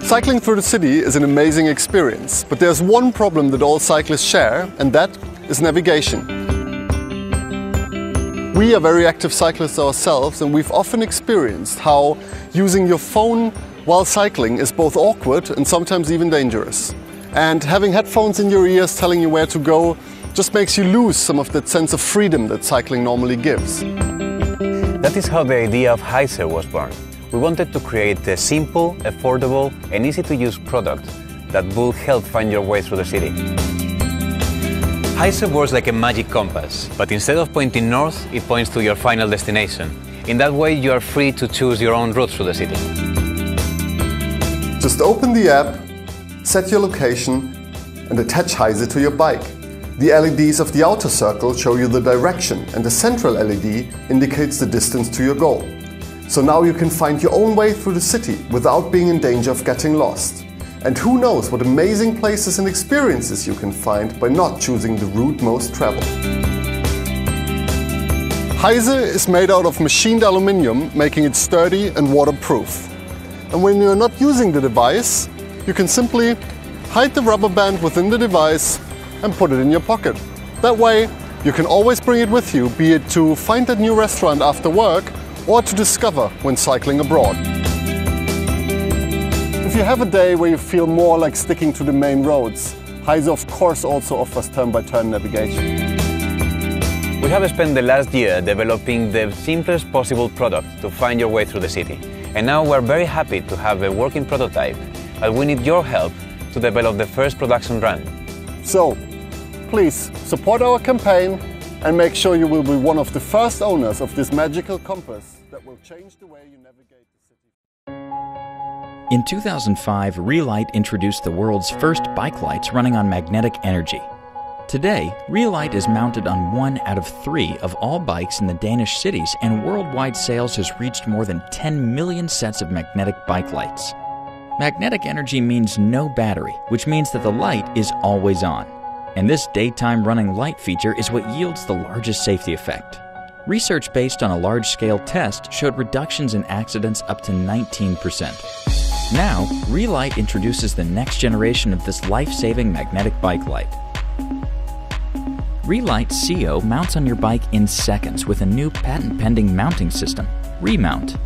Cycling through the city is an amazing experience, but there's one problem that all cyclists share, and that is navigation. We are very active cyclists ourselves, and we've often experienced how using your phone while cycling is both awkward and sometimes even dangerous. And having headphones in your ears telling you where to go just makes you lose some of that sense of freedom that cycling normally gives. That is how the idea of HAIZE was born. We wanted to create a simple, affordable and easy-to-use product that will help find your way through the city. HAIZE works like a magic compass, but instead of pointing north, it points to your final destination. In that way, you are free to choose your own route through the city. Just open the app, set your location and attach HAIZE to your bike. The LEDs of the outer circle show you the direction, and the central LED indicates the distance to your goal. So now you can find your own way through the city without being in danger of getting lost. And who knows what amazing places and experiences you can find by not choosing the route most traveled. HAIZE is made out of machined aluminium, making it sturdy and waterproof. And when you're not using the device, you can simply hide the rubber band within the device and put it in your pocket. That way, you can always bring it with you, be it to find that new restaurant after work or to discover when cycling abroad. If you have a day where you feel more like sticking to the main roads, HAIZE of course also offers turn-by-turn navigation. We have spent the last year developing the simplest possible product to find your way through the city. And now we're very happy to have a working prototype, but we need your help to develop the first production run. So, please support our campaign and make sure you will be one of the first owners of this magical compass that will change the way you navigate the city. In 2005, Reelight introduced the world's first bike lights running on magnetic energy. Today, Reelight is mounted on 1 out of 3 of all bikes in the Danish cities, and worldwide sales has reached more than 10 million sets of magnetic bike lights. Magnetic energy means no battery, which means that the light is always on. And this daytime running light feature is what yields the largest safety effect. Research based on a large-scale test showed reductions in accidents up to 19%. Now, Reelight introduces the next generation of this life-saving magnetic bike light. Reelight CO mounts on your bike in seconds with a new patent-pending mounting system, Remount.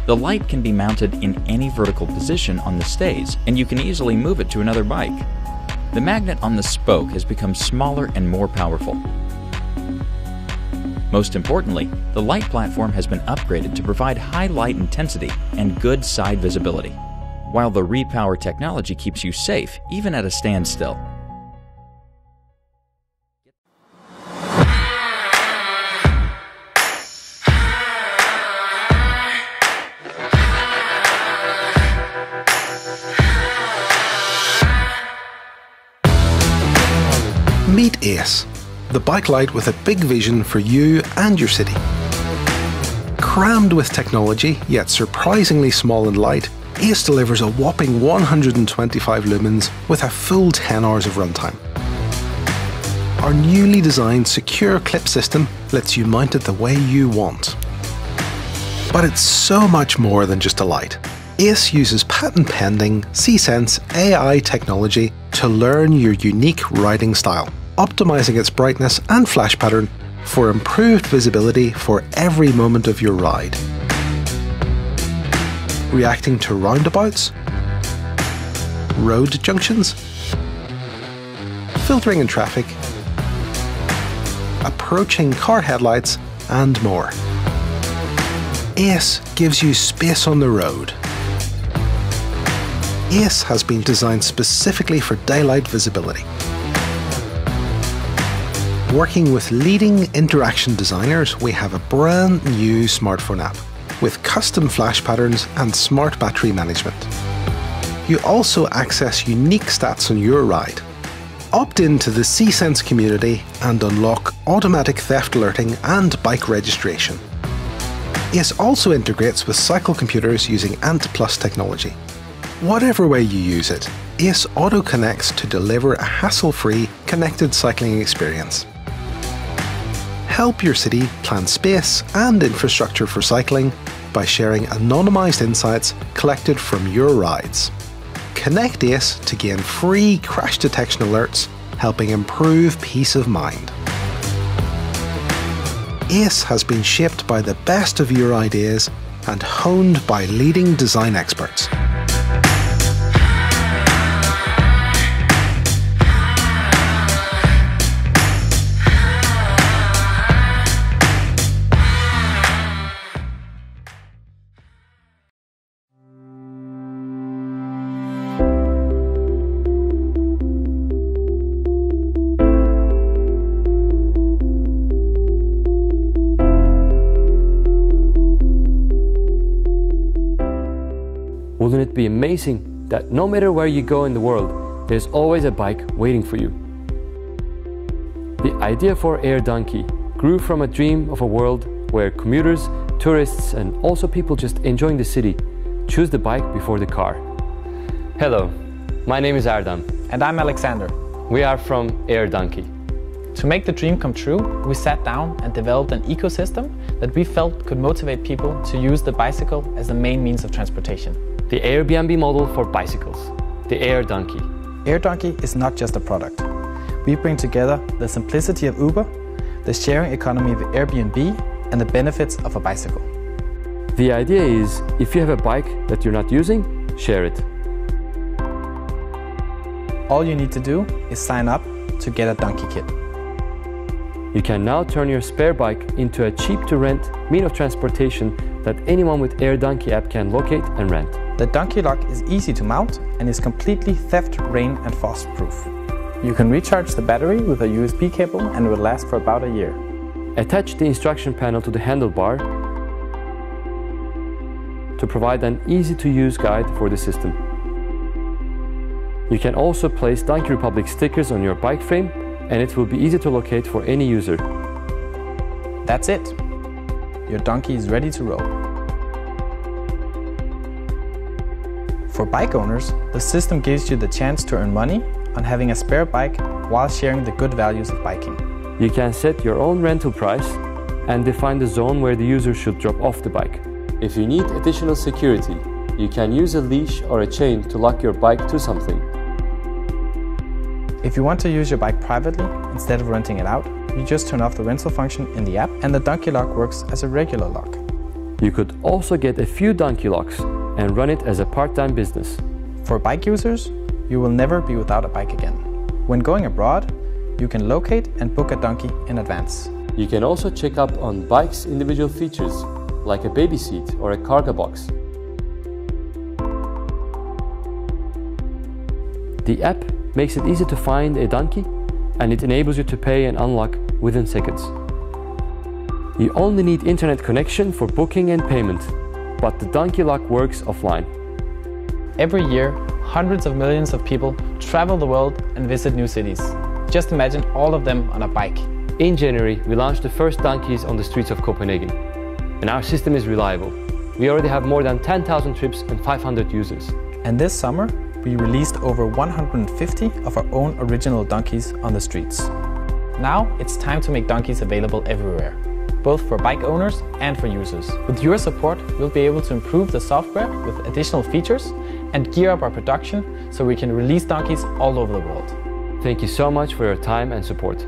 The light can be mounted in any vertical position on the stays, and you can easily move it to another bike. The magnet on the spoke has become smaller and more powerful. Most importantly, the light platform has been upgraded to provide high light intensity and good side visibility, while the Repower technology keeps you safe even at a standstill. Meet ACE, the bike light with a big vision for you and your city. Crammed with technology, yet surprisingly small and light, ACE delivers a whopping 125 lumens with a full 10 hours of runtime. Our newly designed secure clip system lets you mount it the way you want. But it's so much more than just a light. ACE uses patent-pending C-Sense AI technology to learn your unique riding style, optimizing its brightness and flash pattern for improved visibility for every moment of your ride. Reacting to roundabouts, road junctions, filtering in traffic, approaching car headlights, and more. ACE gives you space on the road. ACE has been designed specifically for daylight visibility. Working with leading interaction designers, we have a brand new smartphone app with custom flash patterns and smart battery management. You also access unique stats on your ride. Opt into the C-Sense community and unlock automatic theft alerting and bike registration. ACE also integrates with cycle computers using Ant Plus technology. Whatever way you use it, ACE auto-connects to deliver a hassle-free, connected cycling experience. Help your city plan space and infrastructure for cycling by sharing anonymised insights collected from your rides. Connect ACE to gain free crash detection alerts, helping improve peace of mind. ACE has been shaped by the best of your ideas and honed by leading design experts. Wouldn't it be amazing that no matter where you go in the world, there's always a bike waiting for you? The idea for AirDonkey grew from a dream of a world where commuters, tourists, and also people just enjoying the city choose the bike before the car. Hello, my name is Erdem. And I'm Alexander. We are from AirDonkey. To make the dream come true, we sat down and developed an ecosystem that we felt could motivate people to use the bicycle as the main means of transportation. The Airbnb model for bicycles, the AirDonkey. AirDonkey is not just a product. We bring together the simplicity of Uber, the sharing economy of Airbnb, and the benefits of a bicycle. The idea is, if you have a bike that you're not using, share it. All you need to do is sign up to get a donkey kit. You can now turn your spare bike into a cheap-to-rent means of transportation that anyone with AirDonkey app can locate and rent. The donkey lock is easy to mount and is completely theft, rain and frost proof. You can recharge the battery with a USB cable and it will last for about a year. Attach the instruction panel to the handlebar to provide an easy-to-use guide for the system. You can also place Donkey Republic stickers on your bike frame and it will be easy to locate for any user. That's it. Your donkey is ready to roll. For bike owners, the system gives you the chance to earn money on having a spare bike while sharing the good values of biking. You can set your own rental price and define the zone where the user should drop off the bike. If you need additional security, you can use a leash or a chain to lock your bike to something. If you want to use your bike privately instead of renting it out, you just turn off the rental function in the app and the donkey lock works as a regular lock. You could also get a few donkey locks and run it as a part-time business. For bike users, you will never be without a bike again. When going abroad, you can locate and book a donkey in advance. You can also check up on bikes' individual features, like a baby seat or a cargo box. The app makes it easy to find a donkey and it enables you to pay and unlock within seconds. You only need internet connection for booking and payment, but the donkey lock works offline. Every year, hundreds of millions of people travel the world and visit new cities. Just imagine all of them on a bike. In January, we launched the first donkeys on the streets of Copenhagen. And our system is reliable. We already have more than 10,000 trips and 500 users. And this summer, we released over 150 of our own original donkeys on the streets. Now it's time to make donkeys available everywhere, both for bike owners and for users. With your support, we'll be able to improve the software with additional features and gear up our production so we can release donkeys all over the world. Thank you so much for your time and support.